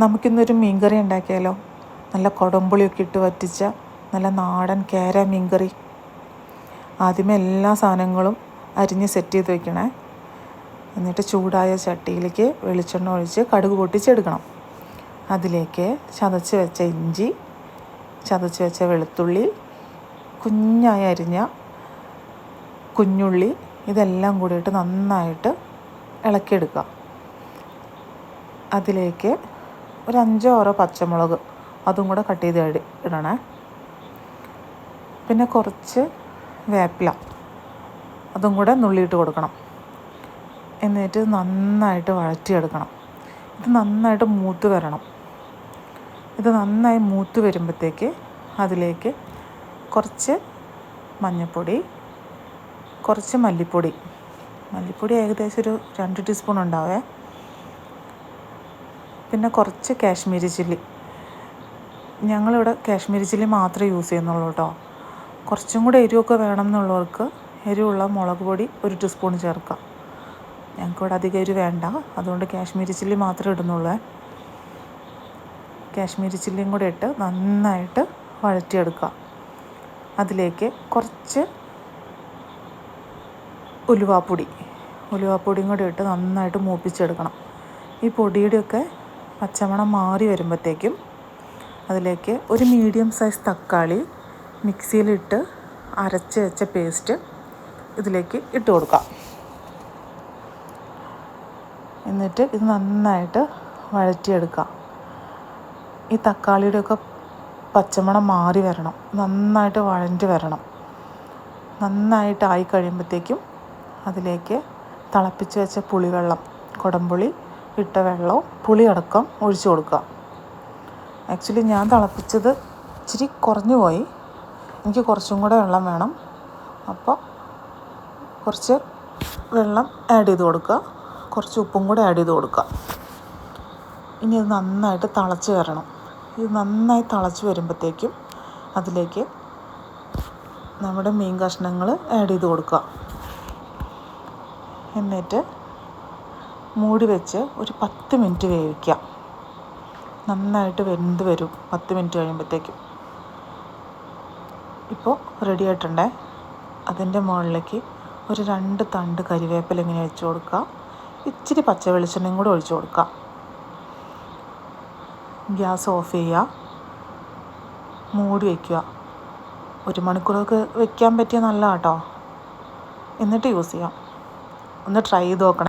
നമുക്കിന്നൊരു മീൻകറി ഉണ്ടാക്കിയാലോ? നല്ല കുടംപുളിയൊക്കെ ഇട്ട് വറ്റിച്ച നല്ല നാടൻ കേര മീൻകറി. ആദ്യമേ എല്ലാ സാധനങ്ങളും അരിഞ്ഞ് സെറ്റ് ചെയ്ത് വെക്കണേ. എന്നിട്ട് ചൂടായ ചട്ടിയിലേക്ക് വെളിച്ചെണ്ണ ഒഴിച്ച് കടുക് പൊട്ടിച്ചെടുക്കണം. അതിലേക്ക് ചതച്ച് വെച്ച ഇഞ്ചി, ചതച്ച് വെച്ച വെളുത്തുള്ളി, കുഞ്ഞായി അരിഞ്ഞ കുഞ്ഞുള്ളി, ഇതെല്ലാം കൂടിയിട്ട് നന്നായിട്ട് ഇളക്കിയെടുക്കുക. അതിലേക്ക് ഒരു 5-6 പച്ചമുളക് അതും കൂടെ കട്ട് ചെയ്ത് ഇടണേ. പിന്നെ കുറച്ച് വേപ്പില അതും കൂടെ നുള്ളിയിട്ട് കൊടുക്കണം. എന്നിട്ട് നന്നായിട്ട് വഴറ്റിയെടുക്കണം. ഇത് നന്നായിട്ട് മൂത്ത് വരണം. ഇത് നന്നായി മൂത്ത് വരുമ്പോഴത്തേക്ക് അതിലേക്ക് കുറച്ച് മഞ്ഞൾപ്പൊടി, കുറച്ച് മല്ലിപ്പൊടി ഏകദേശം ഒരു 2 ടീസ്പൂൺ ഉണ്ടാവേ. പിന്നെ കുറച്ച് കാശ്മീരി ചില്ലി. ഞങ്ങളിവിടെ കാശ്മീരി ചില്ലി മാത്രമേ യൂസ് ചെയ്യുന്നുള്ളൂ കേട്ടോ. കുറച്ചും കൂടെ എരിവൊക്കെ വേണം എന്നുള്ളവർക്ക് എരിവുള്ള മുളക് പൊടി 1 ടീസ്പൂൺ ചേർക്കാം. ഞങ്ങൾക്കിവിടെ അധികം എരിവ് വേണ്ട, അതുകൊണ്ട് കാശ്മീരി ചില്ലി മാത്രമേ ഇടുന്നുള്ളൂ. കാശ്മീരി ചില്ലിയും കൂടെ ഇട്ട് നന്നായിട്ട് വഴറ്റിയെടുക്കുക. അതിലേക്ക് കുറച്ച് ഉലുവാപ്പൊടിയും കൂടി ഇട്ട് നന്നായിട്ട് മൂപ്പിച്ചെടുക്കണം. ഈ പൊടിയുടെയൊക്കെ പച്ചമണം മാറി വരുമ്പോഴത്തേക്കും അതിലേക്ക് ഒരു മീഡിയം സൈസ് തക്കാളി മിക്സിയിലിട്ട് അരച്ച് വെച്ച പേസ്റ്റ് ഇതിലേക്ക് ഇട്ട് കൊടുക്കാം. എന്നിട്ട് ഇത് നന്നായിട്ട് വഴറ്റിയെടുക്കുക. ഈ തക്കാളിയുടെയൊക്കെ പച്ചമണം മാറി വരണം, നന്നായിട്ട് വഴറ്റി വരണം. നന്നായിട്ട് ആയി കഴിയുമ്പോഴത്തേക്കും അതിലേക്ക് തിളപ്പിച്ച് വെച്ച പുളിവെള്ളം, കുടംപുളി ഇട്ട വെള്ളവും പുളിയടക്കം ഒഴിച്ചു കൊടുക്കുക. ആക്ച്വലി ഞാൻ തിളപ്പിച്ചത് ഇച്ചിരി കുറഞ്ഞു പോയി, എനിക്ക് കുറച്ചും കൂടെ വെള്ളം വേണം. അപ്പോൾ കുറച്ച് വെള്ളം ആഡ് ചെയ്ത് കൊടുക്കുക, കുറച്ച് ഉപ്പും കൂടെ ആഡ് ചെയ്ത് കൊടുക്കുക. ഇനി ഇത് നന്നായിട്ട് തിളച്ച് വരണം. ഇത് നന്നായി തിളച്ച് വരുമ്പോഴത്തേക്കും അതിലേക്ക് നമ്മുടെ മീൻ കഷ്ണങ്ങൾ ആഡ് ചെയ്ത് കൊടുക്കുക. എന്നിട്ട് മൂടി വെച്ച് ഒരു 10 മിനിറ്റ് വേവിക്കുക. നന്നായിട്ട് വെന്ത് വരും 10 മിനിറ്റ് കഴിയുമ്പോഴത്തേക്കും. ഇപ്പോൾ റെഡി ആയിട്ടുണ്ടേ. അതിൻ്റെ മുകളിലേക്ക് ഒരു 2 തണ്ട് കരിവേപ്പില ഇങ്ങനെ വെച്ച് കൊടുക്കുക. ഇച്ചിരി പച്ച വെളിച്ചെണ്ണയും കൂടെ ഒഴിച്ച് കൊടുക്കുക. ഗ്യാസ് ഓഫ് ചെയ്യുക, മൂടി വയ്ക്കുക. 1 മണിക്കൂറൊക്കെ വെക്കാൻ പറ്റിയ നല്ല കേട്ടോ. എന്നിട്ട് യൂസ് ചെയ്യാം. ഒന്ന് ട്രൈ ചെയ്ത് നോക്കണം.